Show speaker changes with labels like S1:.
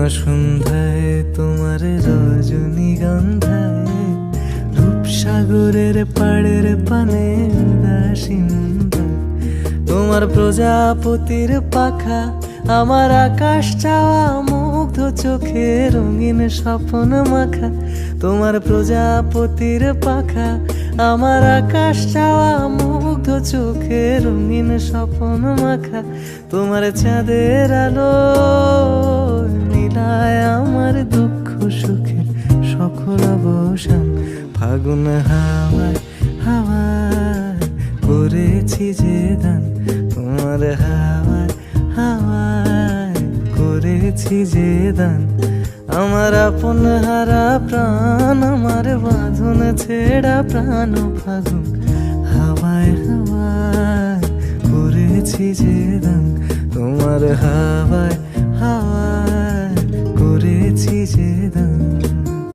S1: সন্ধ্যায় তোমার রজনীগন্ধায় রূপসাগরের পাড়ের পানে উদাসীনতা তোমার প্রজাপতির পাখা আমার আকাশ চাওয়া মুগ্ধ চোখে রঙিন স্বপ্ন মাখা তোমার প্রজাপতির পাখা আমার আকাশ চাওয়া মুগ্ধ চোখে রঙিন স্বপ্ন মাখা তোমার চাঁদের আলো নীলায় আমার দুঃখ সুখের সকল অবসান ফাগুন হাওয়ায় হাওয়ায় করেছি যে দান তোমার হাওয়ায় হাওয়ায় করেছি যে দান আমার আপন হারা প্রাণ আমার বাঁধন ছেড়া প্রাণ ফাগুন হাওয়ায় হাওয়ায় করেছি যে দান তোমার হাওয়ায় হাওয়ায় করেছি যে দান।